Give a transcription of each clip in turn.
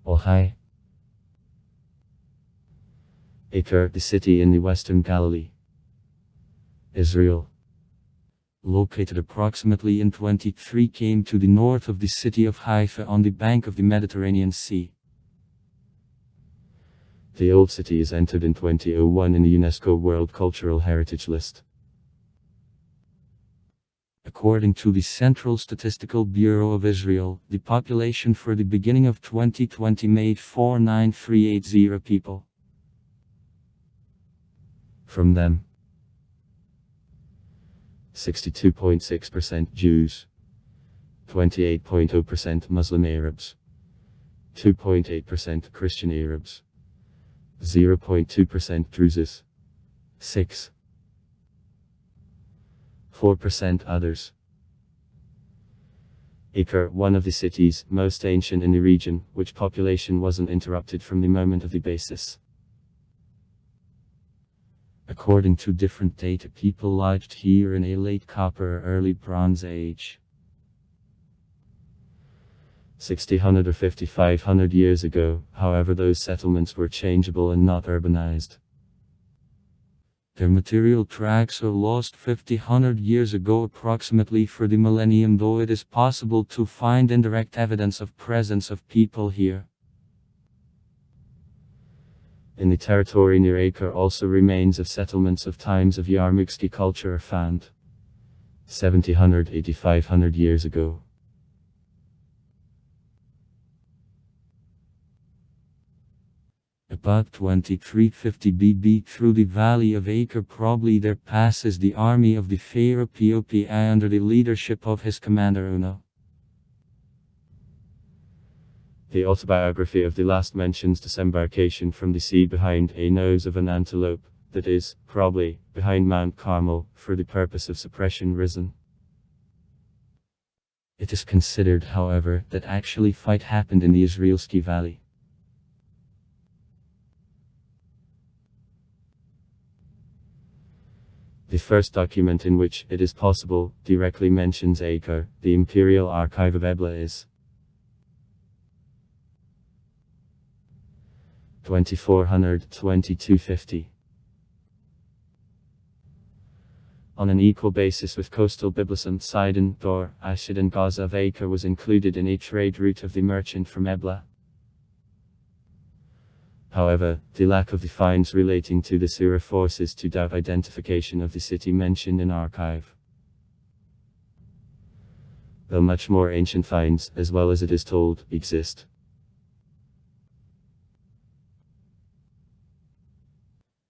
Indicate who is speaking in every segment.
Speaker 1: Ohai. Acre, the city in the western Galilee, Israel. Located approximately in 23 km to the north of the city of Haifa on the bank of the Mediterranean Sea. The old city is entered in 2001 in the UNESCO World Cultural Heritage List. According to the Central Statistical Bureau of Israel, the population for the beginning of 2020 made 49380 people. From them, 62.6% Jews, 28.0% Muslim Arabs, 2.8% Christian Arabs, 0.2% Druzes, 4% others. Acre, one of the cities most ancient in the region, which population wasn't interrupted from the moment of the basis. According to different data, people lived here in a late Copper or early Bronze Age. 600 or 5,500 years ago, however, those settlements were changeable and not urbanized. Their material tracks are lost 5,000 years ago approximately for the millennium, though it is possible to find indirect evidence of presence of people here. In the territory near Acre also remains of settlements of times of Yarmuksky culture are found. 700 to 8,500 years ago. About 2350 BB through the valley of Acre probably there passes the army of the Pharaoh Popi under the leadership of his commander Uno. The autobiography of the last mentions disembarkation from the sea behind a nose of an antelope, that is, probably, behind Mount Carmel, for the purpose of suppression risen. It is considered, however, that actually fight happened in the Israelski Valley. The first document in which it is possible directly mentions Acre, the Imperial Archive of Ebla, is 2400-2250. On an equal basis with coastal Byblos, Sidon, Dor, Ashdod and Gaza, Acre was included in a trade route of the merchant from Ebla. However, the lack of the finds relating to this era forces to doubt identification of the city mentioned in archive. Though much more ancient finds, as well as it is told, exist.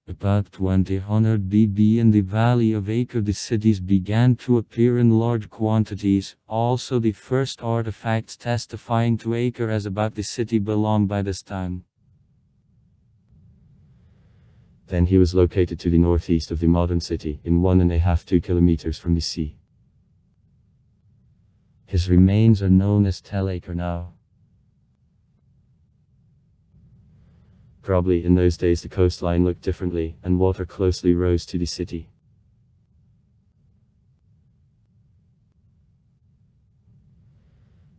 Speaker 1: About 2000 BB in the valley of Acre the cities began to appear in large quantities, also the first artifacts testifying to Acre as about the city belong by this time. Then he was located to the northeast of the modern city, in 1.5–2 kilometers from the sea. His remains are known as Tel Acre now. Probably in those days the coastline looked differently, and water closely rose to the city.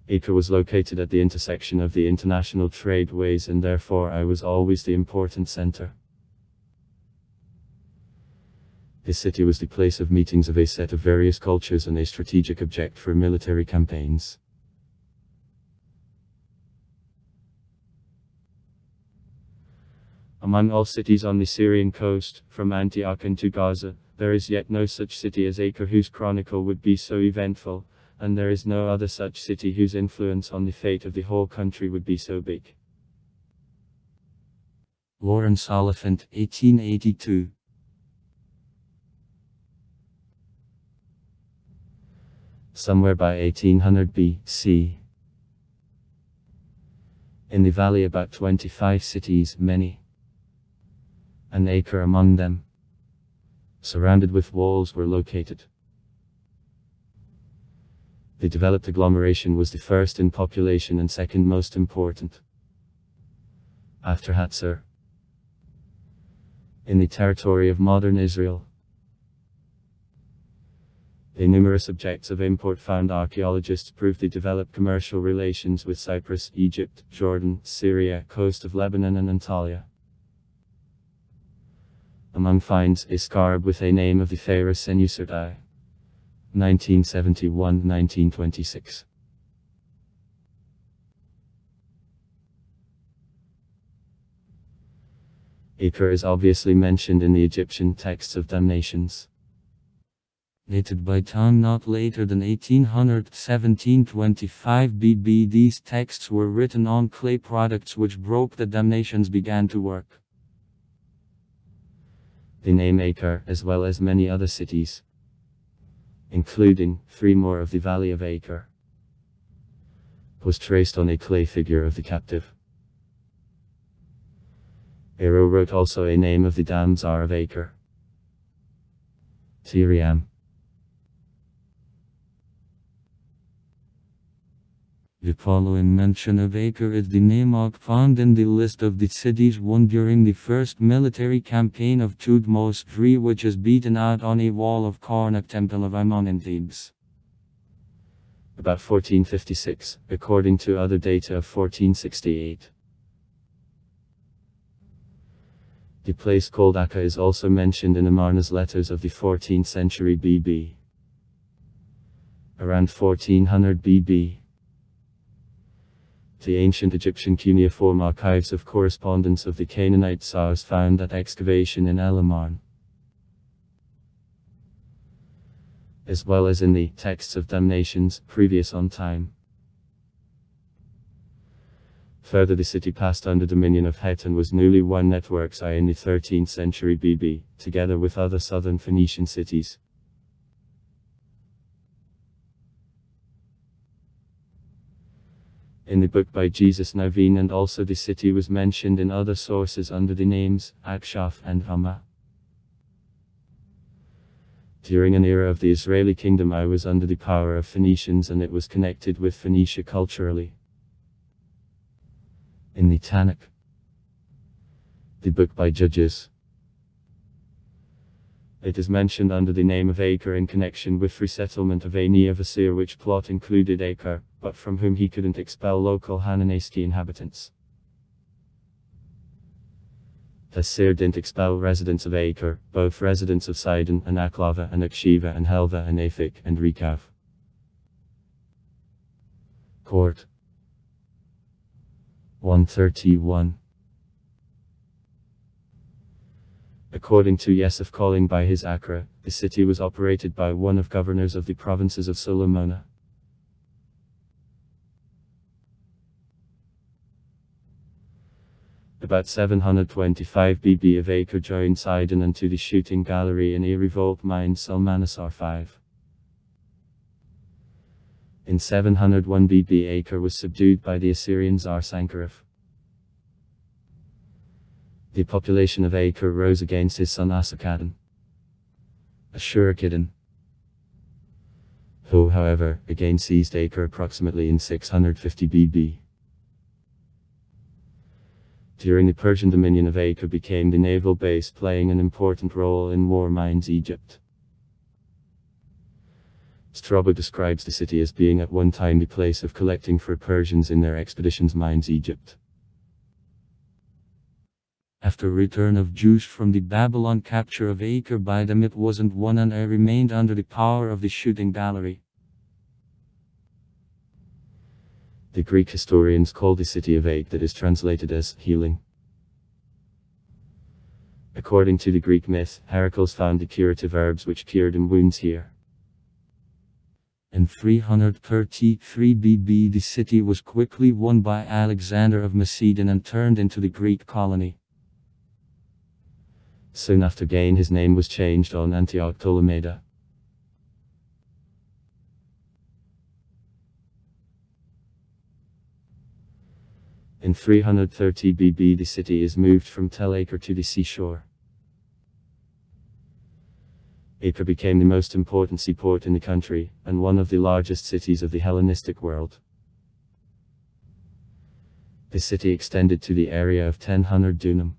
Speaker 1: Acre was located at the intersection of the international tradeways, and therefore I was always the important center. The city was the place of meetings of a set of various cultures and a strategic object for military campaigns. Among all cities on the Syrian coast, from Antioch to Gaza, there is yet no such city as Acre whose chronicle would be so eventful, and there is no other such city whose influence on the fate of the whole country would be so big. Lawrence Oliphant, 1882. Somewhere by 1800 BC. In the valley about 25 cities, many. An Acre among them, surrounded with walls, were located. The developed agglomeration was the first in population and second most important, after Hatzor, in the territory of modern Israel. The numerous objects of import found archaeologists prove they developed commercial relations with Cyprus, Egypt, Jordan, Syria, coast of Lebanon and Antalya. Among finds, a scarab with a name of the pharaoh Senusert 1971-1926. Acre is obviously mentioned in the Egyptian texts of damnations. Dated by time not later than 1800 1725 BB. These texts were written on clay products which broke the damnations began to work. The name Acre, as well as many other cities, including 3 more of the Valley of Acre, was traced on a clay figure of the captive. Ero wrote also a name of the Damsar of Acre, Tyriam. The following mention of Acre is the name found in the list of the cities won during the first military campaign of Thutmose III, which is beaten out on a wall of Karnak temple of Ammon in Thebes. About 1456, according to other data of 1468. The place called Akka is also mentioned in Amarna's letters of the 14th century BB. Around 1400 BB. The ancient Egyptian cuneiform archives of correspondence of the Canaanite Tsars found that excavation in El Amarn, as well as in the texts of damnations previous on time. Further, the city passed under dominion of Het and was newly won networks in the 13th century BB, together with other southern Phoenician cities. In the book by Jesus Naveen, and also the city was mentioned in other sources under the names Akshaf and Hama. During an era of the Israeli kingdom, I was under the power of Phoenicians, and it was connected with Phoenicia culturally. In the Tanakh, the book by Judges, it is mentioned under the name of Acre in connection with resettlement of a Neovasir, which plot included Acre, but from whom he couldn't expel local Hananaiski inhabitants. Asir didn't expel residents of Acre, both residents of Sidon and Aklava and Akshiva and Helva and Aphik and Rekav. Court 131. According to Yesef calling by his Accra, the city was operated by one of governors of the provinces of Solomona. About 725 BB of Acre joined Sidon and to the shooting gallery in a revolt mined Salmanasar V. In 701 BB Acre was subdued by the Assyrian Tsar Sankerif. The population of Acre rose against his son Asakadon, Ashurikidon, who, however, again seized Acre approximately in 650 BB. During the Persian dominion of Acre became the naval base, playing an important role in war mines Egypt. Strabo describes the city as being at one time the place of collecting for Persians in their expeditions mines Egypt. After return of Jews from the Babylon capture of Acre by them, it wasn't won and remained under the power of the shooting gallery. The Greek historians call the city of Acre, that is translated as healing. According to the Greek myth, Heracles found the curative herbs which cured him wounds here. In 333 BB the city was quickly won by Alexander of Macedon and turned into the Greek colony. Soon after gain his name was changed on Antioch Ptolemeda. In 330 BB the city is moved from Tel Acre to the seashore. Acre became the most important seaport in the country, and one of the largest cities of the Hellenistic world. The city extended to the area of 1000 dunam.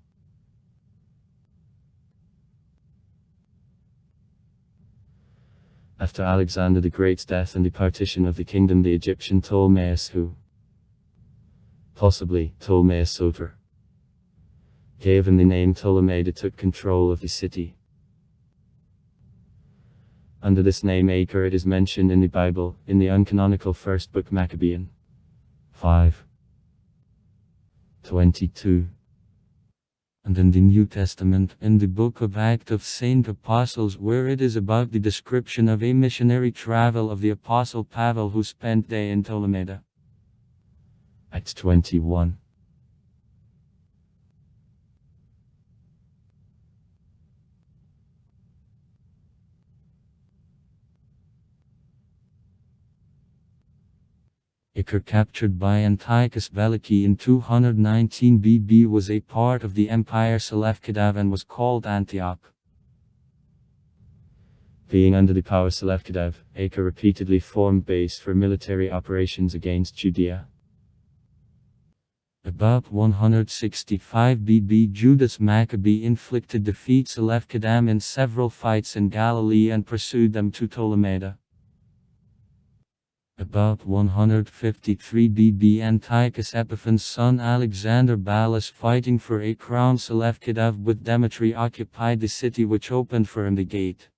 Speaker 1: After Alexander the Great's death and the partition of the kingdom, the Egyptian Ptolemaios, who possibly Ptolemaeus Soter, gave him the name Ptolemeda, took control of the city. Under this name Acre it is mentioned in the Bible, in the uncanonical first book Maccabean 5:22. And in the New Testament, in the book of Acts of Saint Apostles, where it is about the description of a missionary travel of the Apostle Pavel, who spent day in Ptolemeda. Acts 21. Acre, captured by Antiochus Veliki in 219 BB, was a part of the empire Seleucidav and was called Antioch. Being under the power of Seleucidav, Acre repeatedly formed base for military operations against Judea. About 165 BB, Judas Maccabee inflicted defeat Seleucidav in several fights in Galilee and pursued them to Ptolemeda. About 153 BB, Antiochus Epiphanes' son Alexander Ballas, fighting for a crown Seleucidav with Demetri, occupied the city, which opened for him the gate.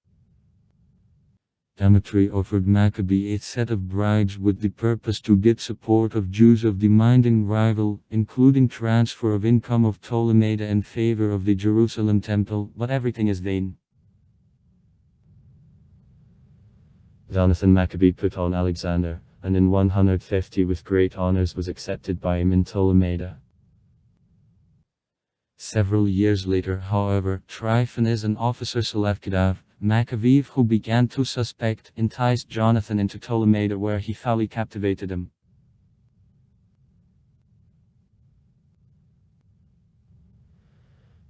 Speaker 1: Demetri offered Maccabee a set of bribes with the purpose to get support of Jews of the minding rival, including transfer of income of Ptolemeda in favor of the Jerusalem temple, but everything is vain. Jonathan Maccabee put on Alexander, and in 150 with great honors was accepted by him in Ptolemeda. Several years later, however, Tryphon, an officer Seleucidav, Maccabee, who began to suspect, enticed Jonathan into Ptolemeda, where he foully captivated him.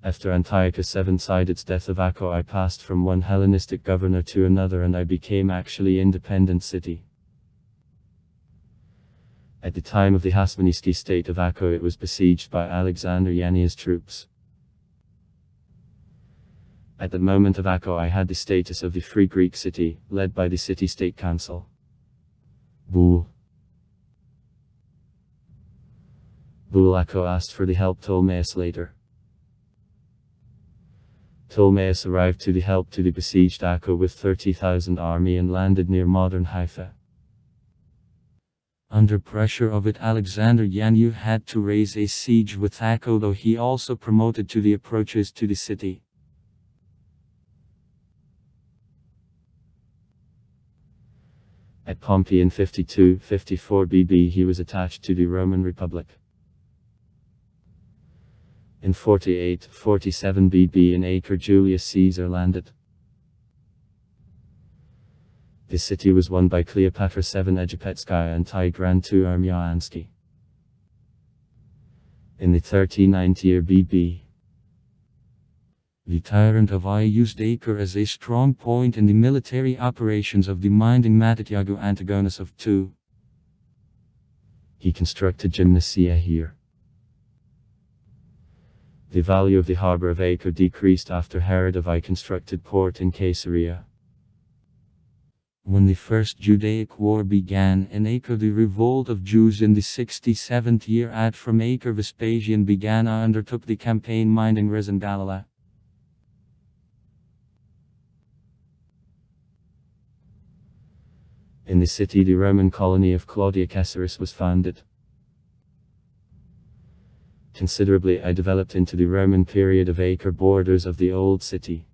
Speaker 1: After Antiochus' seven-sided death of Akko, I passed from one Hellenistic governor to another, and I became actually independent city. At the time of the Hasmonean state of Akko, it was besieged by Alexander Yannia's troops. At the moment of Akko, I had the status of the Free Greek city, led by the city-state council. Bull Akko asked for the help Ptolemaeus later. Ptolemaeus arrived to the help to the besieged Akko with 30,000 army and landed near modern Haifa. Under pressure of it, Alexander Yanyu had to raise a siege with Akko, though he also promoted to the approaches to the city. At Pompey in 52-54 BB, he was attached to the Roman Republic. In 48-47 BB in Acre, Julius Caesar landed. The city was won by Cleopatra VII Egipetskaya and Tigran II Armyansky. In the 1390 year BB, the tyrant of Ai used Acre as a strong point in the military operations of the minding Matatiago Antigonus of II. He constructed gymnasia here. The value of the harbor of Acre decreased after Herod of Ai constructed port in Caesarea. When the First Judaic War began in Acre, the revolt of Jews in the 67th year ad from Acre, Vespasian began undertook the campaign minding risen Galilee. In the city, the Roman colony of Claudia Caesarus was founded. Considerably I developed into the Roman period of Acre borders of the old city.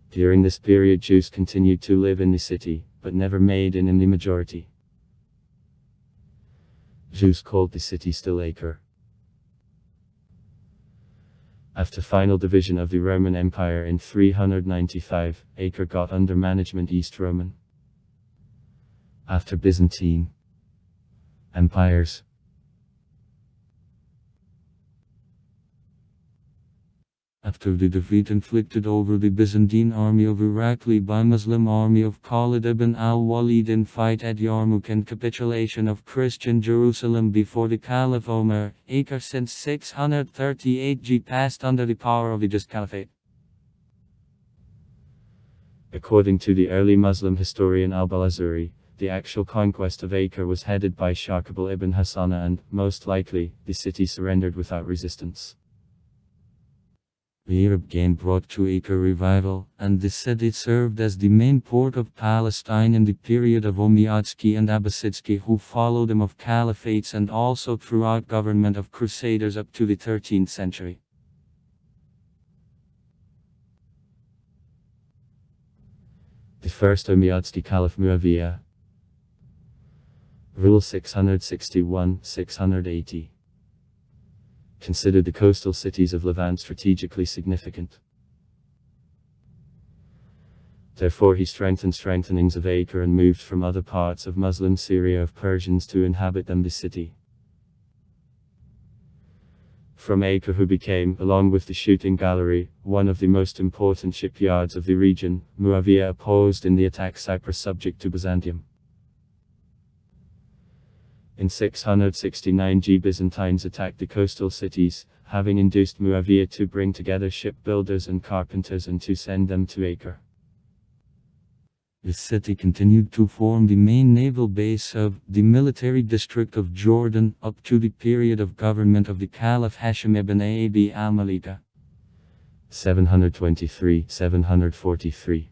Speaker 1: During this period, Jews continued to live in the city, but never made in the majority. Jews called the city still Acre. After final division of the Roman Empire in 395, Acre got under management East Roman. After Byzantine empires, after the defeat inflicted over the Byzantine army of Irakli by Muslim army of Khalid ibn al-Walid in fight at Yarmouk and capitulation of Christian Jerusalem before the Caliph Omar, Acre since 638 G passed under the power of the Just Caliphate. According to the early Muslim historian al-Balazuri, the actual conquest of Acre was headed by Shaqabal ibn Hassana and, most likely, the city surrendered without resistance. The Arab gain brought to Acre revival, and the city served as the main port of Palestine in the period of Umayyadsky and Abbasidsky, who followed them of caliphates, and also throughout government of crusaders up to the 13th century. The first Umayyadsky Caliph Muawiyah. Rule 661-680. Considered the coastal cities of Levant strategically significant. Therefore he strengthened strengthenings of Acre and moved from other parts of Muslim Syria of Persians to inhabit them the city. From Acre, who became, along with the shooting gallery, one of the most important shipyards of the region, Muawiyah opposed in the attack Cyprus, subject to Byzantium. In 669 Byzantines attacked the coastal cities, having induced Muawiyah to bring together shipbuilders and carpenters and to send them to Acre. The city continued to form the main naval base of the military district of Jordan up to the period of government of the Caliph Hashim ibn Abi al-Malika. 723-743.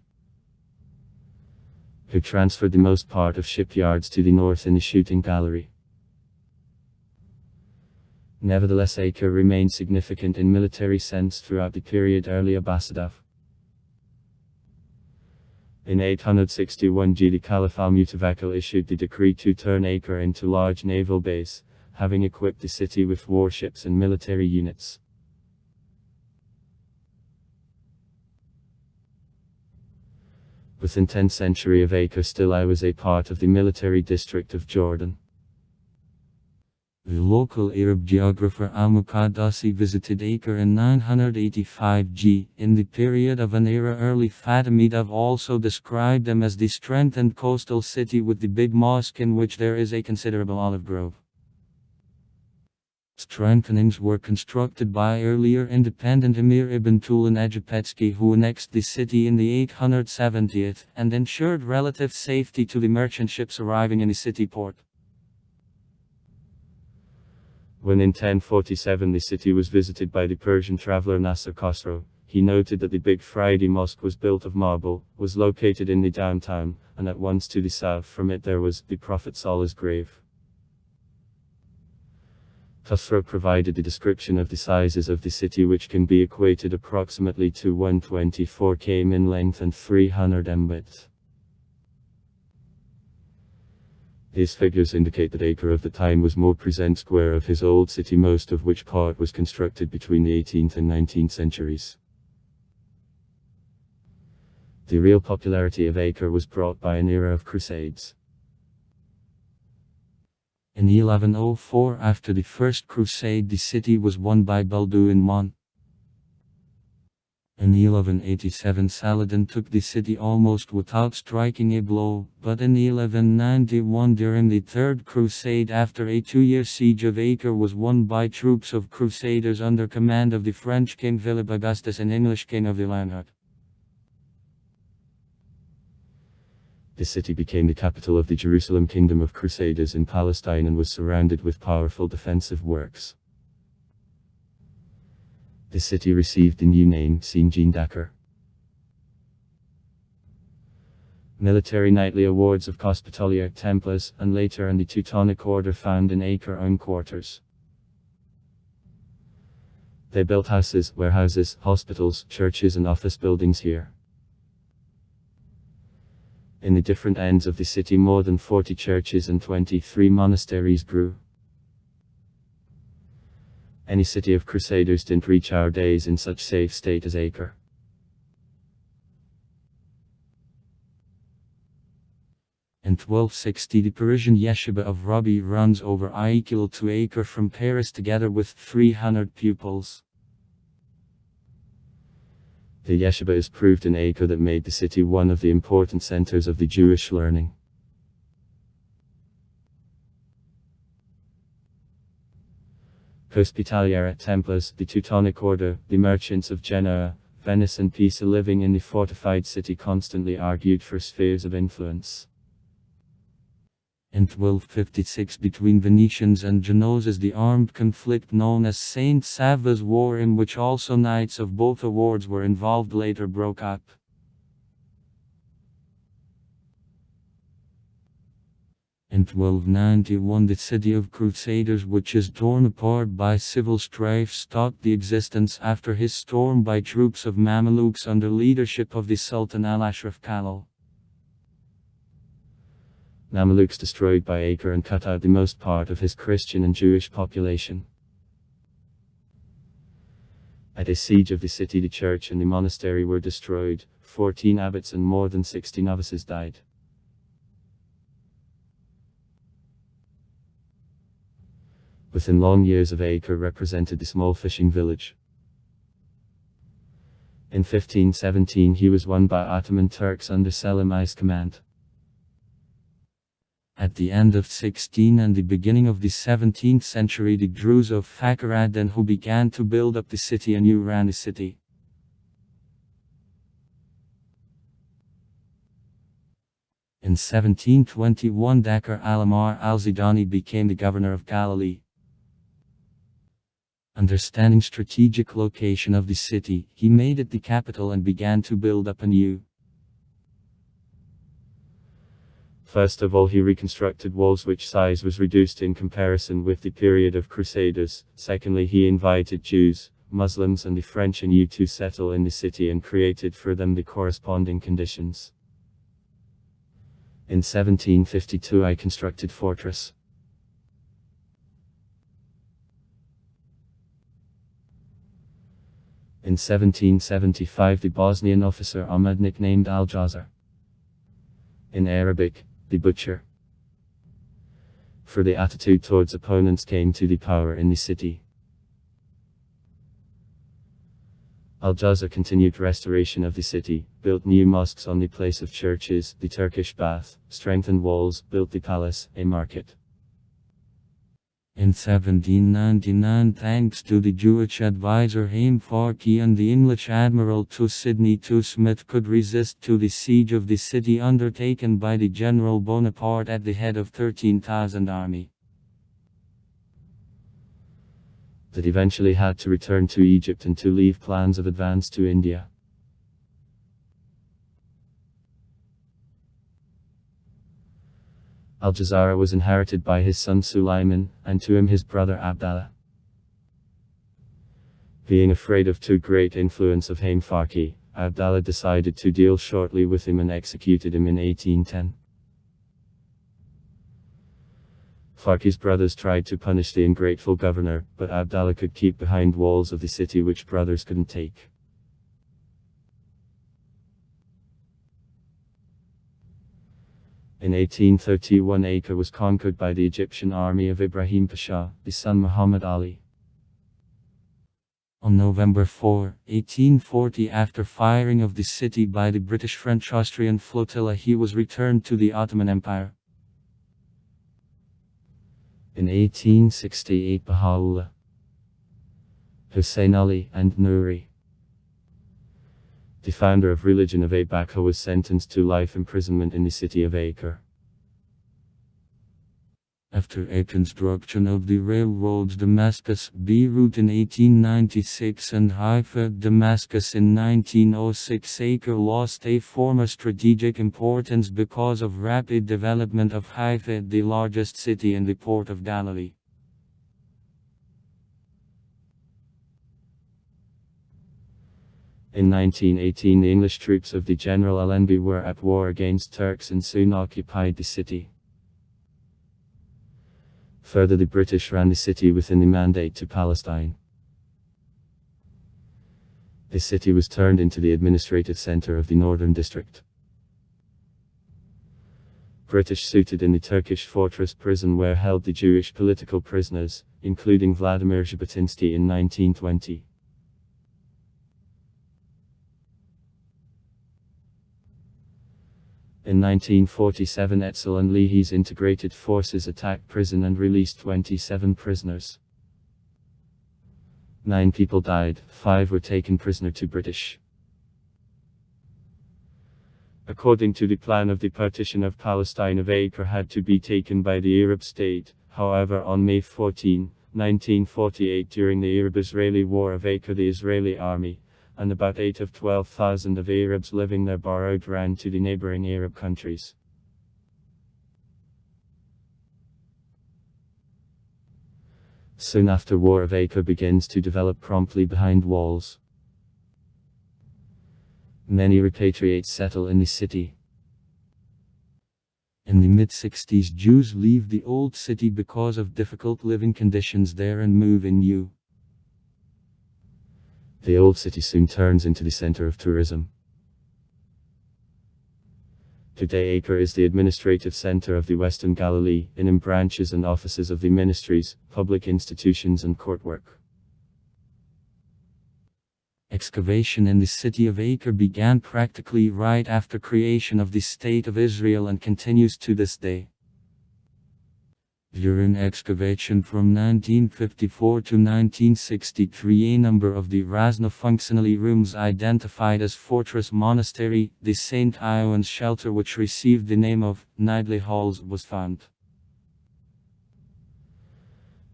Speaker 1: Who transferred the most part of shipyards to the north in the shooting gallery. Nevertheless, Acre remained significant in military sense throughout the period early Abbasidov. In 861 the Caliph al-Mutawakkil issued the decree to turn Acre into large naval base, having equipped the city with warships and military units. Within 10th century of Acre still was a part of the military district of Jordan. The local Arab geographer al-Muqaddasi visited Acre in 985 G. In the period of an era early Fatimid, also described them as the strengthened coastal city with the big mosque in which there is a considerable olive grove. Strengthenings were constructed by earlier independent Emir Ibn Tulan Ajapetsky, who annexed the city in the 870th and ensured relative safety to the merchant ships arriving in the city port. When in 1047 the city was visited by the Persian traveller Nasser Khosrow, he noted that the Big Friday Mosque was built of marble, was located in the downtown, and at once to the south from it there was the Prophet Salah's grave. Khosrow provided the description of the sizes of the city, which can be equated approximately to 124 km in length and 300 m width. These figures indicate that Acre of the time was more present square of his old city, most of which part was constructed between the 18th and 19th centuries. The real popularity of Acre was brought by an era of crusades. In 1104, after the First Crusade, the city was won by Balduin Mon. In 1187 Saladin took the city almost without striking a blow, but in 1191 during the Third Crusade, after a 2-year siege of Acre was won by troops of crusaders under command of the French King Philip Augustus and English King of the Landhout. The city became the capital of the Jerusalem Kingdom of Crusaders in Palestine and was surrounded with powerful defensive works. The city received the new name Sinjin Dakar. Military knightly awards of Hospitalier Templars, and later in the Teutonic Order, found in Acre own quarters. They built houses, warehouses, hospitals, churches and office buildings here. In the different ends of the city more than 40 churches and 23 monasteries grew. Any city of crusaders didn't reach our days in such safe state as Acre. In 1260 the Parisian yeshiva of Rabbi runs over Aikil to Acre from Paris together with 300 pupils. The yeshiva is proved in Acre that made the city one of the important centers of the Jewish learning. Hospitalier Templars, the Teutonic Order, the merchants of Genoa, Venice and Pisa, living in the fortified city, constantly argued for spheres of influence. In 1256, between Venetians and Genoese, the armed conflict known as Saint Sava's War, in which also knights of both wards were involved, later broke up. In 1291, the city of Crusaders, which is torn apart by civil strife, stopped the existence after his storm by troops of Mamelukes under leadership of the Sultan al-Ashraf Khalil. Mamelukes destroyed by Akko and cut out the most part of his Christian and Jewish population. At a siege of the city, the church and the monastery were destroyed, 14 abbots and more than 60 novices died. Within long years of Akko represented the small fishing village. In 1517 he was won by Ottoman Turks under Selim I's command. At the end of 16 and the beginning of the 17th century, the Druze of Fakhreddin who began to build up the city anew ran the city. In 1721 Dakar al-Amar al-Zidani became the governor of Galilee. Understanding strategic location of the city, he made it the capital and began to build up anew. First of all, he reconstructed walls which size was reduced in comparison with the period of Crusaders. Secondly, he invited Jews, Muslims and the French anew to settle in the city and created for them the corresponding conditions. In 1752 I constructed fortress. In 1775 the Bosnian officer Ahmad, nicknamed Al-Jazar, in Arabic, the butcher, for the attitude towards opponents, came to the power in the city. Al-Jazar continued restoration of the city, built new mosques on the place of churches, the Turkish bath, strengthened walls, built the palace, a market. In 1799, thanks to the Jewish advisor Haim Farki and the English admiral to Sidney Smith, could resist to the siege of the city undertaken by the General Bonaparte at the head of 13,000 army. That eventually had to return to Egypt and to leave plans of advance to India. Al-Jazara was inherited by his son Sulaiman, and to him his brother Abdallah. Being afraid of too great influence of Haim Farki, Abdallah decided to deal shortly with him and executed him in 1810. Farki's brothers tried to punish the ungrateful governor, but Abdallah could keep behind walls of the city which brothers couldn't take. In 1831 Akko was conquered by the Egyptian army of Ibrahim Pasha, the son Muhammad Ali. On November 4, 1840, after firing of the city by the British-French-Austrian flotilla, he was returned to the Ottoman Empire. In 1868 Baha'u'llah, Hussein Ali, and Nuri, the founder of religion of Akko, was sentenced to life imprisonment in the city of Akko. After a construction of the railroads Damascus-Beirut in 1896 and Haifa-Damascus in 1906, Akko lost a former strategic importance because of rapid development of Haifa, the largest city in the port of Galilee. In 1918 the English troops of the General Allenby were at war against Turks and soon occupied the city. Further, the British ran the city within the Mandate to Palestine. The city was turned into the administrative center of the Northern District. British suited in the Turkish fortress prison where held the Jewish political prisoners, including Vladimir Jabotinsky in 1920. In 1947 Etzel and Leahy's integrated forces attacked prison and released 27 prisoners. 9 people died, 5 were taken prisoner to British. According to the plan of the partition of Palestine of Acre had to be taken by the Arab state. However, on May 14, 1948, during the Arab-Israeli War of Acre, the Israeli army, and about 8 of 12,000 of Arabs living there borrowed land to the neighboring Arab countries. Soon after, War of Acre begins to develop promptly behind walls. Many repatriates settle in the city. In the mid-60s, Jews leave the old city because of difficult living conditions there and move in new. The old city soon turns into the center of tourism. Today, Acre is the administrative center of the Western Galilee, in branches and offices of the ministries, public institutions and court work. Excavation in the city of Acre began practically right after creation of the State of Israel and continues to this day. During excavation from 1954 to 1963, a number of the Razna functionally rooms identified as Fortress Monastery, the St. Ioan's shelter which received the name of Nidley Halls, was found.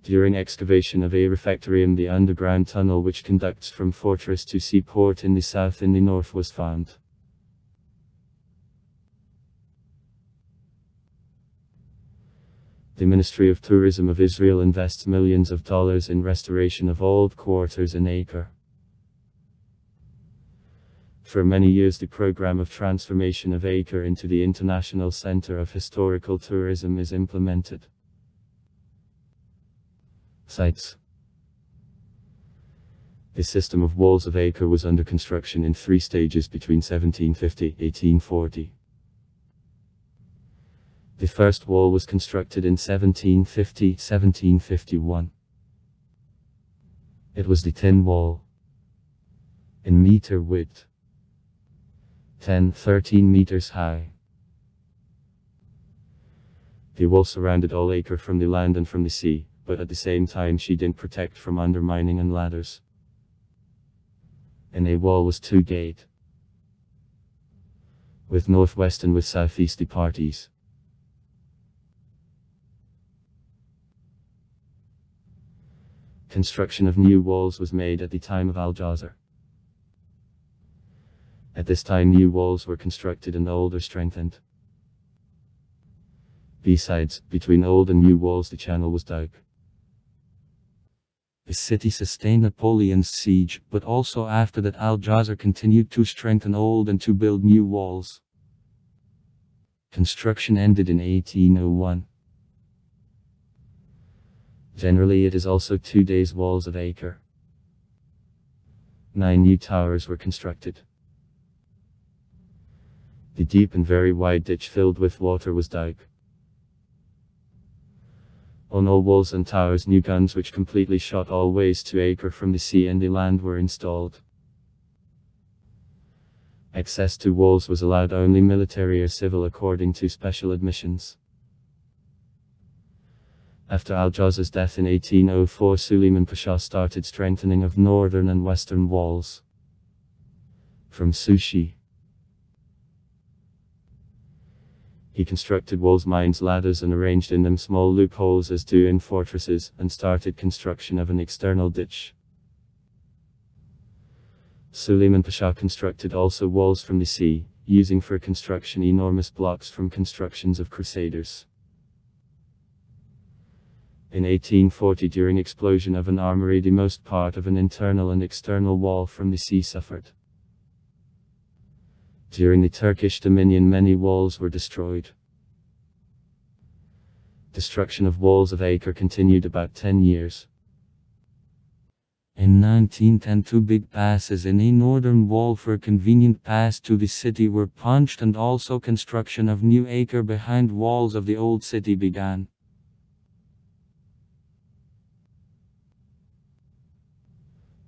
Speaker 1: During excavation of a refectorium, the underground tunnel which conducts from Fortress to Seaport in the south and the north was found. The Ministry of Tourism of Israel invests millions of dollars in restoration of old quarters in Acre. For many years, the program of transformation of Acre into the International Center of Historical Tourism is implemented. Sites. The system of walls of Acre was under construction in 3 stages between 1750 and 1840. The first wall was constructed in 1750-1751. It was the tin wall, in meter width, 10-13 meters high. The wall surrounded all Acre from the land and from the sea, but at the same time she didn't protect from undermining and ladders. In a wall was 2 gates, with northwest and with southeast parties. Construction of new walls was made at the time of Al-Jazar. At this time, new walls were constructed and old or strengthened. Besides, between old and new walls the channel was dug. The city sustained Napoleon's siege, but also after that Al-Jazar continued to strengthen old and to build new walls. Construction ended in 1801. Generally, it is also 2 days walls of Acre. 9 new towers were constructed. The deep and very wide ditch filled with water was dug. On all walls and towers, new guns which completely shot all ways to Acre from the sea and the land were installed. Access to walls was allowed only military or civil according to special admissions. After Al-Jazar's death in 1804, Suleiman Pasha started strengthening of northern and western walls. From Sushi, he constructed walls, mines, ladders and arranged in them small loopholes as do in fortresses, and started construction of an external ditch. Suleiman Pasha constructed also walls from the sea, using for construction enormous blocks from constructions of crusaders. In 1840, during explosion of an armory, the most part of an internal and external wall from the sea suffered. During the Turkish dominion, many walls were destroyed. Destruction of walls of Acre continued about 10 years. In 1910, 2 big passes in a northern wall for convenient pass to the city were punched, and also construction of new Acre behind walls of the old city began.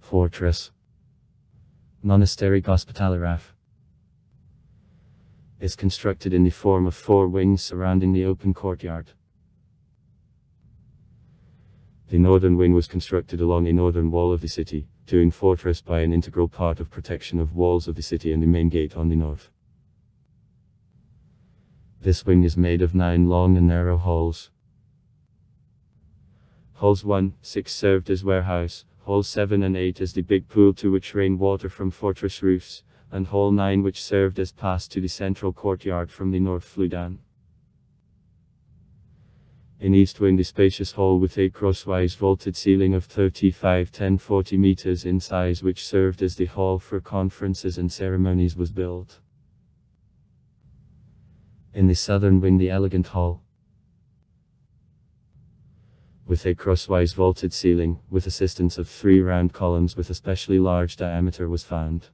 Speaker 1: Fortress. Monastery Hospitaliraf is constructed in the form of 4 wings surrounding the open courtyard. The northern wing was constructed along a northern wall of the city, doing fortress by an integral part of protection of walls of the city and the main gate on the north. This wing is made of 9 long and narrow halls. Halls 1, 6 served as warehouse, halls 7 and 8 as the big pool to which rain water from fortress roofs, and hall 9 which served as pass to the central courtyard from the north flue down. In east wing the spacious hall with a crosswise vaulted ceiling of 35-40 meters in size which served as the hall for conferences and ceremonies was built. In the southern wing the elegant hall, with a crosswise vaulted ceiling, with assistance of 3 round columns with especially large diameter was found.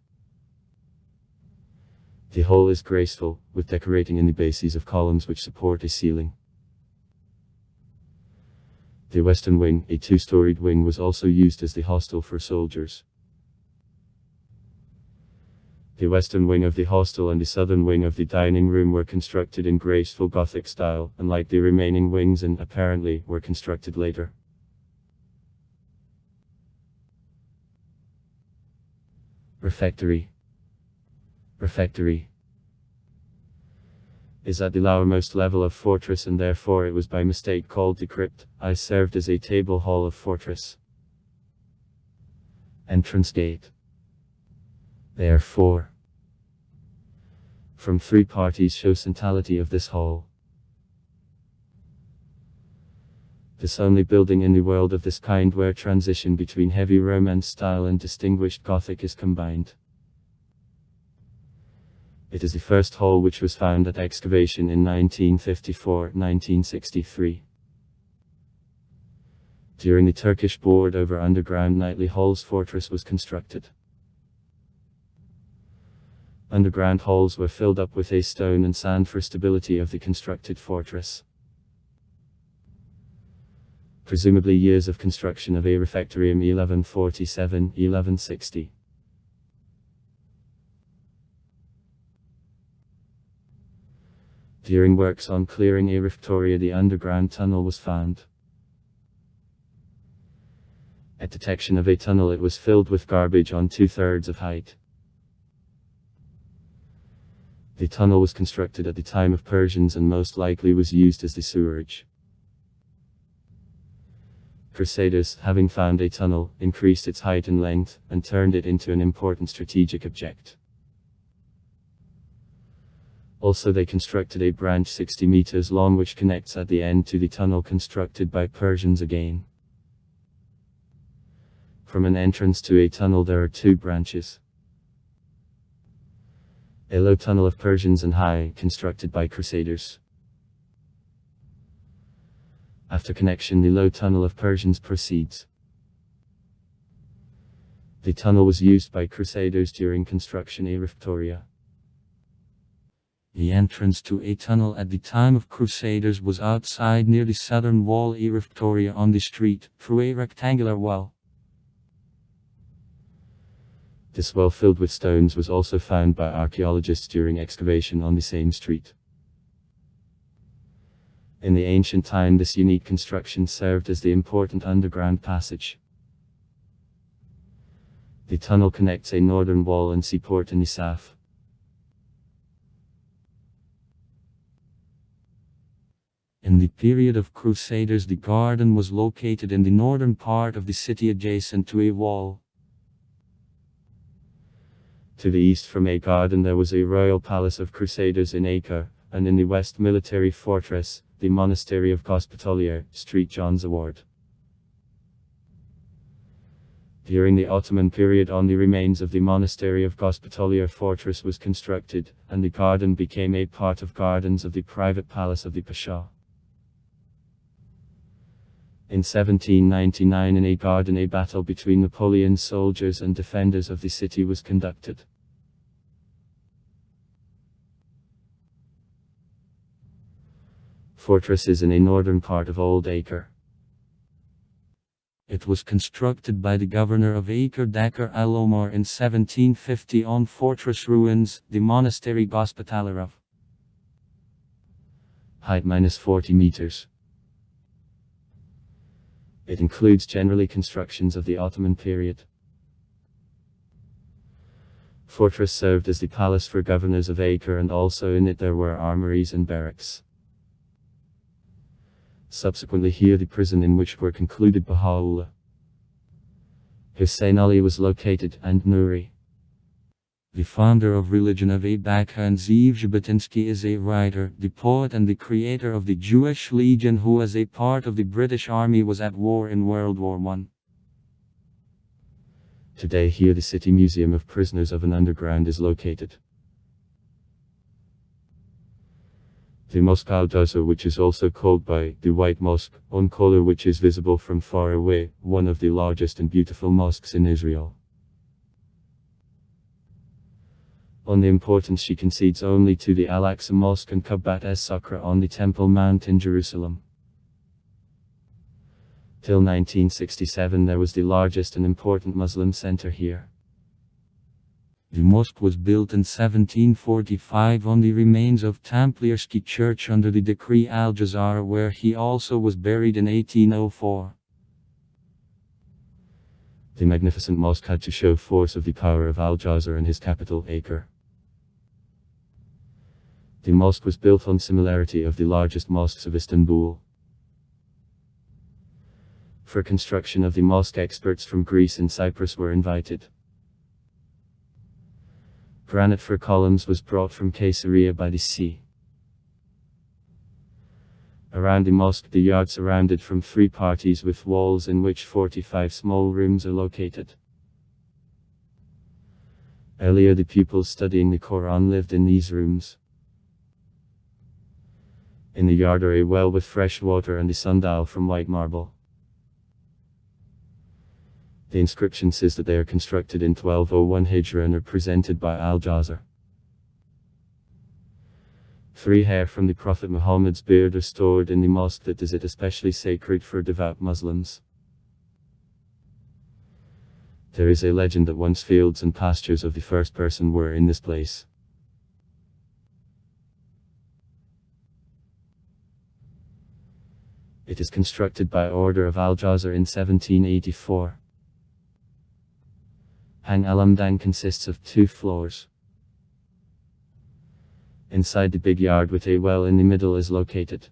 Speaker 1: The hall is graceful, with decorating in the bases of columns which support a ceiling. The western wing, a 2-storied wing, was also used as the hostel for soldiers. The western wing of the hostel and the southern wing of the dining room were constructed in graceful Gothic style, and like the remaining wings and apparently were constructed later. Refectory. Refectory is at the lowermost level of fortress, and therefore it was by mistake called the crypt. I served as a table hall of fortress. Entrance gate. There are 4. From 3 parties show centrality of this hall. This only building in the world of this kind where transition between heavy Romance style and distinguished Gothic is combined. It is the first hall which was found at excavation in 1954-1963. During the Turkish board over underground nightly halls fortress was constructed. Underground halls were filled up with a stone and sand for stability of the constructed fortress. Presumably years of construction of a refectorium 1147-1160. During works on clearing a refectoria the underground tunnel was found. At detection of a tunnel it was filled with garbage on 2/3 of height. The tunnel was constructed at the time of Persians and most likely was used as the sewerage. Crusaders, having found a tunnel, increased its height and length, and turned it into an important strategic object. Also they constructed a branch 60 meters long which connects at the end to the tunnel constructed by Persians again. From an entrance to a tunnel there are 2 branches. A low tunnel of Persians and high, constructed by Crusaders. After connection the low tunnel of Persians proceeds. The tunnel was used by Crusaders during construction of refectoria. The entrance to a tunnel at the time of Crusaders was outside near the southern wall of refectoria on the street, through a rectangular well. This well filled with stones was also found by archaeologists during excavation on the same street. In the ancient time this unique construction served as the important underground passage. The tunnel connects a northern wall and seaport in the south. In the period of Crusaders the garden was located in the northern part of the city adjacent to a wall. To the east from a garden there was a royal palace of Crusaders in Akko, and in the west military fortress, the monastery of Gospitalier, Street John Zaward. During the Ottoman period on the remains of the monastery of Gospitalier fortress was constructed, and the garden became a part of gardens of the private palace of the Pasha. In 1799 in a garden a battle between Napoleon's soldiers and defenders of the city was conducted. Fortress is in a northern part of Old Acre. It was constructed by the governor of Acre Dakar al-Omar in 1750 on fortress ruins, the monastery Gospitalier of. Height -40 meters. It includes generally constructions of the Ottoman period. Fortress served as the palace for governors of Acre, and also in it there were armories and barracks. Subsequently here the prison in which were concluded Baha'u'llah, Hussein Ali was located, and Nuri, the founder of religion of Abaka, and Zeev Jabotinsky is a writer, the poet and the creator of the Jewish Legion, who as a part of the British Army was at war in World War I. Today here the City Museum of Prisoners of an Underground is located. The Mosque Al-Jazr, which is also called by the White Mosque, on color, which is visible from far away, one of the largest and beautiful mosques in Israel. On the importance she concedes only to the Al-Aqsa Mosque and Qabbat es-Sakra on the Temple Mount in Jerusalem. Till 1967 there was the largest and important Muslim center here. The mosque was built in 1745 on the remains of Templierski Church under the decree Al-Jazar, where he also was buried in 1804. The magnificent mosque had to show force of the power of Al-Jazar and his capital Acre. The mosque was built on similarity of the largest mosques of Istanbul. For construction of the mosque, experts from Greece and Cyprus were invited. Granite for columns was brought from Caesarea by the sea. Around the mosque the yard surrounded from 3 parties with walls in which 45 small rooms are located. Earlier the pupils studying the Quran lived in these rooms. In the yard are a well with fresh water and a sundial from white marble. The inscription says that they are constructed in 1201 Hijra and are presented by Al-Jazar. 3 hair from the Prophet Muhammad's beard are stored in the mosque, that is it especially sacred for devout Muslims. There is a legend that once fields and pastures of the first person were in this place. It is constructed by order of Al-Jazar in 1784. Hang al-Amdan consists of 2 floors. Inside the big yard with a well in the middle is located.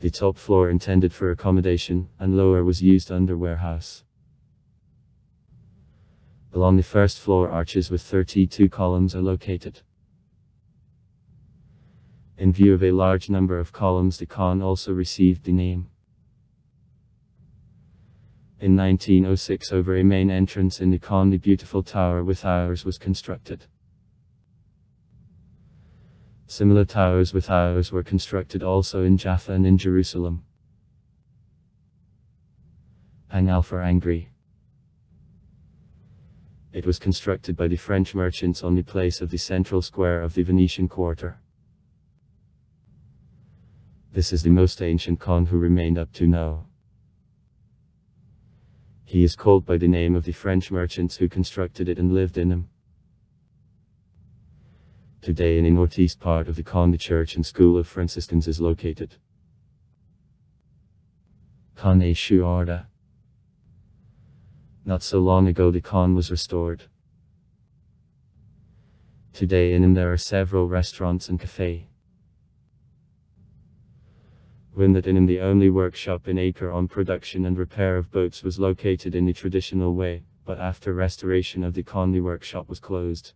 Speaker 1: The top floor intended for accommodation, and lower was used under warehouse. Along the first floor arches with 32 columns are located. In view of a large number of columns, the Khan also received the name. In 1906 over a main entrance in the Khan the beautiful tower with towers was constructed. Similar towers with towers were constructed also in Jaffa and in Jerusalem. Hang al for angry. It was constructed by the French merchants on the place of the central square of the Venetian quarter. This is the most ancient Khan who remained up to now. He is called by the name of the French merchants who constructed it and lived in him. Today in the northeast part of the Khan the church and school of Franciscans is located. Khan-e-Shuarda. Not so long ago the Khan was restored. Today in him there are several restaurants and cafes. When that in him the only workshop in Acre on production and repair of boats was located in the traditional way, but after restoration of the Khan the workshop was closed.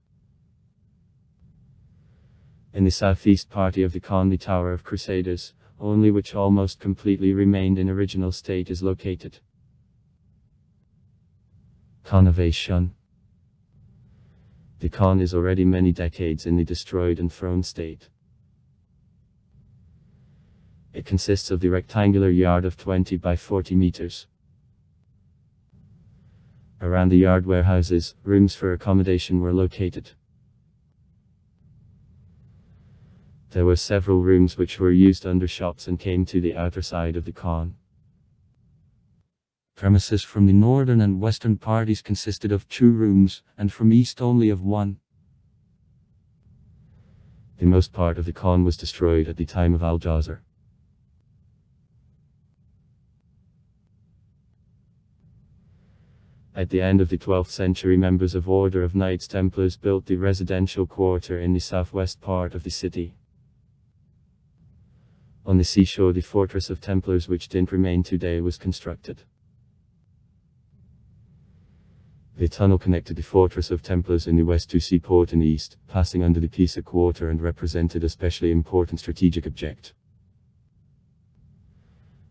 Speaker 1: In the southeast party of the Khan the Tower of Crusaders, only which almost completely remained in original state, is located. Connovation. The Khan is already many decades in the destroyed and thrown state. It consists of the rectangular yard of 20 by 40 meters. Around the yard warehouses, rooms for accommodation were located. There were several rooms which were used under shops and came to the outer side of the Khan. Premises from the northern and western parties consisted of 2 rooms, and from east only of 1. The most part of the Khan was destroyed at the time of Al-Jazar. At the end of the 12th century, members of Order of Knights Templars built the residential quarter in the southwest part of the city. On the seashore, the fortress of Templars, which didn't remain today, was constructed. The tunnel connected the fortress of Templars in the west to seaport in the east, passing under the Pisa quarter, and represented a specially important strategic object.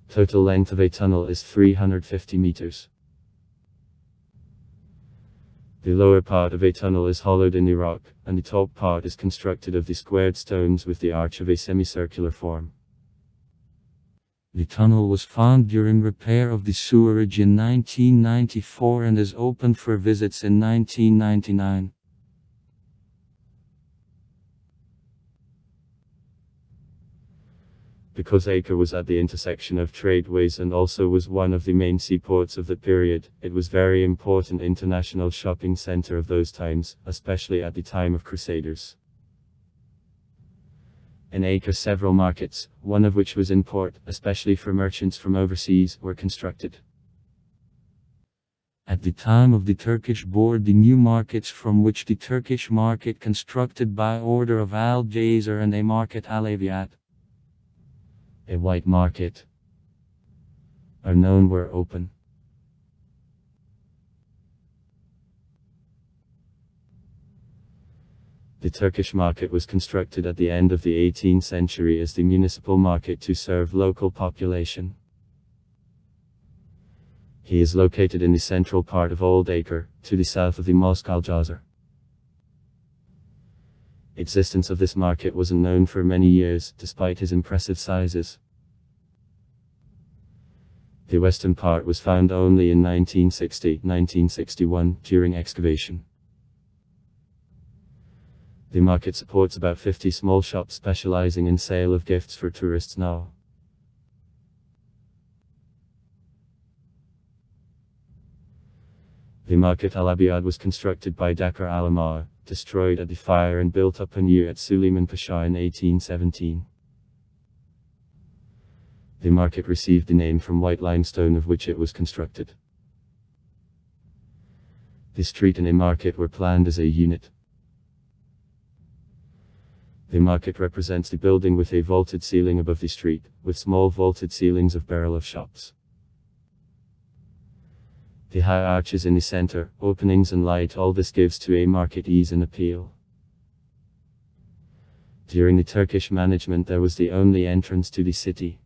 Speaker 1: Total length of a tunnel is 350 meters. The lower part of a tunnel is hollowed in the rock, and the top part is constructed of the squared stones with the arch of a semicircular form. The tunnel was found during repair of the sewerage in 1994 and is opened for visits in 1999. Because Acre was at the intersection of tradeways and also was one of the main seaports of the period, it was very important international shopping center of those times, especially at the time of Crusaders. In Acre, several markets, one of which was in port, especially for merchants from overseas, were constructed. At the time of the Turkish board, the new markets, from which the Turkish market constructed by order of Al-Jazer and a market Alaviat, a white market, are known, were open. The Turkish market was constructed at the end of the 18th century as the municipal market to serve local population. He is located in the central part of Old Acre, to the south of the Mosque Al-Jazer. Existence of this market wasn't known for many years, despite his impressive sizes. The western part was found only in 1960-1961, during excavation. The market supports about 50 small shops specializing in sale of gifts for tourists now. The market Al-Abiyad was constructed by Dakar al-Amar, destroyed at the fire, and built up anew at Suleiman Pasha in 1817. The market received the name from white limestone of which it was constructed. The street and a market were planned as a unit. The market represents the building with a vaulted ceiling above the street, with small vaulted ceilings of barrel of shops. The high arches in the center, openings and light, all this gives to a market ease and appeal. During the Turkish management there was the only entrance to the city.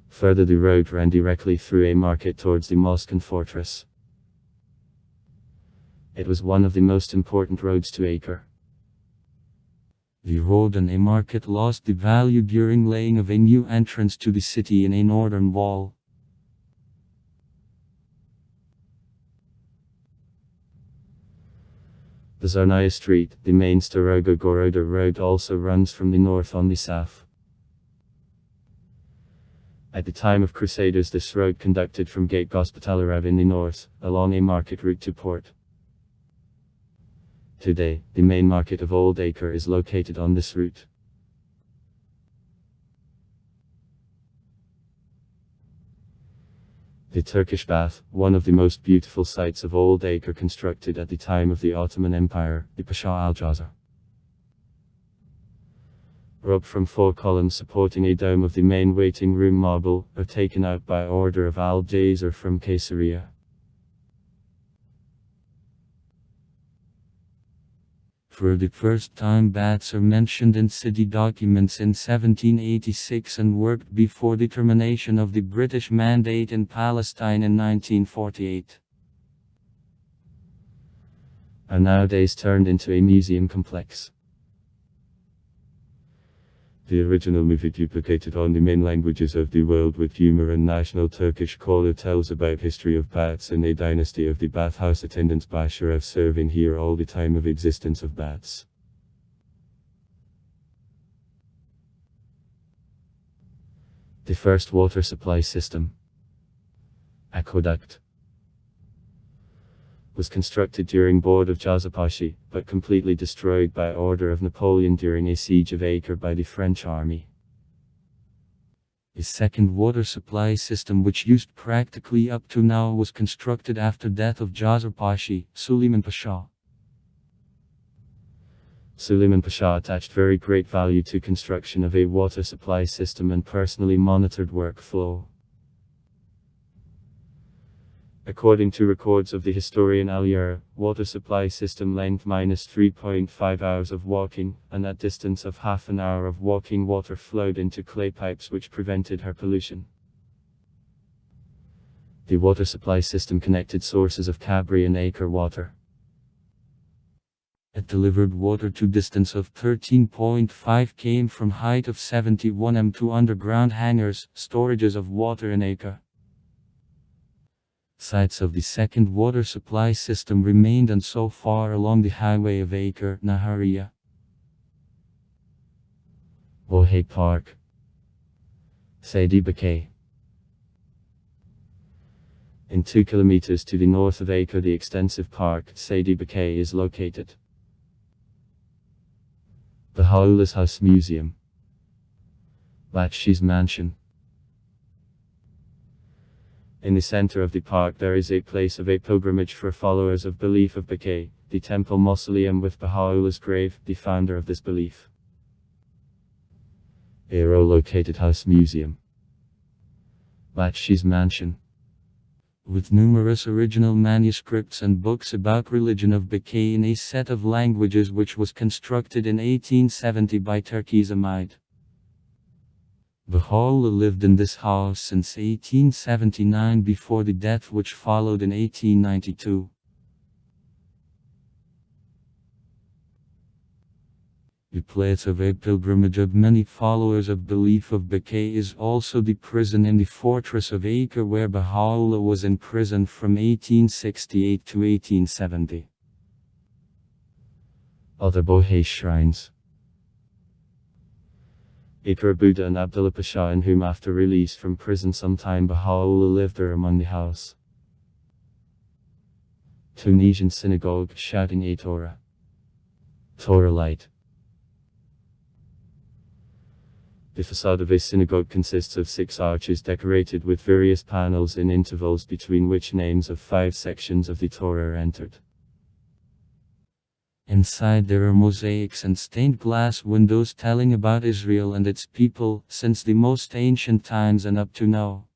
Speaker 1: Further, the road ran directly through a market towards the mosque and fortress. It was one of the most important roads to Acre. The road and a market lost the value during laying of a new entrance to the city in a northern wall. The Zarnaya Street, the main Staroga-Goroda road, also runs from the north on the south. At the time of Crusaders, this road conducted from Gate Gospitalarev in the north, along a market route to port. Today, the main market of Old Acre is located on this route. The Turkish bath, one of the most beautiful sights of Old Acre, constructed at the time of the Ottoman Empire, the Pasha Al-Jazer. Rope from 4 columns supporting a dome of the main waiting room marble, are taken out by order of Al-Jazer from Caesarea. For the first time, baths are mentioned in city documents in 1786 and worked before the termination of the British Mandate in Palestine in 1948. Are nowadays turned into a museum complex. The original movie, duplicated on the main languages of the world with humor and national Turkish color, tells about history of baths and a dynasty of the bathhouse attendants Basharef serving here all the time of existence of baths. The first water supply system, aqueduct, was constructed during board of Jazapashi, but completely destroyed by order of Napoleon during a siege of Acre by the French army. A second water supply system which used practically up to now was constructed after death of Jazar Pashi, Suleiman Pasha. Suleiman Pasha attached very great value to construction of a water supply system and personally monitored workflow. According to records of the historian Al-Yar, water supply system length minus 3.5 hours of walking, and at distance of half an hour of walking water flowed into clay pipes which prevented her pollution. The water supply system connected sources of Kabri and Acre water. It delivered water to distance of 13.5 km from height of 71 m to underground hangars, storages of water in Acre. Sites of the second water supply system remained and so far along the highway of Acre, Nahariya. Bohe Park. Saidi Bakay. In 2 kilometers to the north of Acre, the extensive park, Saidi Bakay, is located. Baha'u'llah's House Museum. Bakshi's Mansion. In the center of the park there is a place of a pilgrimage for followers of belief of Bakay, the temple mausoleum with Baha'u'llah's grave, the founder of this belief. Aero-located House Museum. Bakshi's Mansion. With numerous original manuscripts and books about religion of Bakay in a set of languages which was constructed in 1870 by Turkey's Amide. Baha'u'llah lived in this house since 1879 before the death which followed in 1892. The place of a pilgrimage of many followers of belief of Bakay is also the prison in the fortress of Acre where Baha'u'llah was imprisoned from 1868 to 1870. Other Bohe shrines. Acre Buddha and Abdullah Pasha, in whom after release from prison sometime Baha'u'llah lived there among the house. Tunisian synagogue, shouting a Torah. Torah light. The facade of a synagogue consists of 6 arches decorated with various panels in intervals between which names of 5 sections of the Torah are entered. Inside there are mosaics and stained glass windows telling about Israel and its people, since the most ancient times and up to now.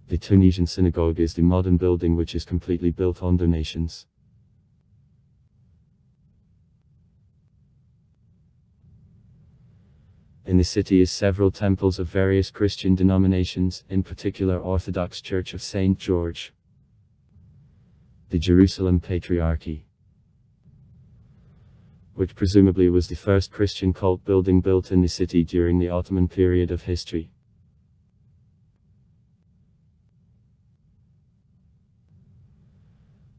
Speaker 1: The Tunisian synagogue is the modern building which is completely built on donations. In the city is several temples of various Christian denominations, in particular Orthodox Church of St. George. The Jerusalem Patriarchy, which presumably was the first Christian cult building built in the city during the Ottoman period of history.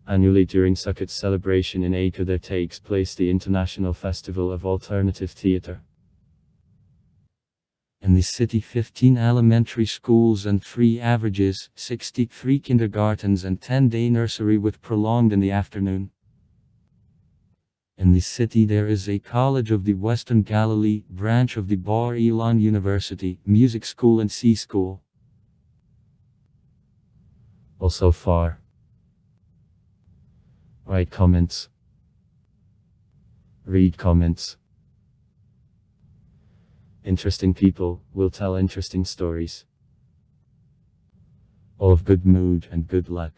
Speaker 1: Annually during Sukkot celebration in Acre there takes place the International Festival of Alternative Theatre. In the city 15 elementary schools and 3 averages, 63 kindergartens and 10-day nursery with prolonged in the afternoon. In the city there is a College of the Western Galilee, branch of the Bar Ilan University, music school and sea school. Also far. Write comments. Read comments. Interesting people will tell interesting stories. All of good mood and good luck.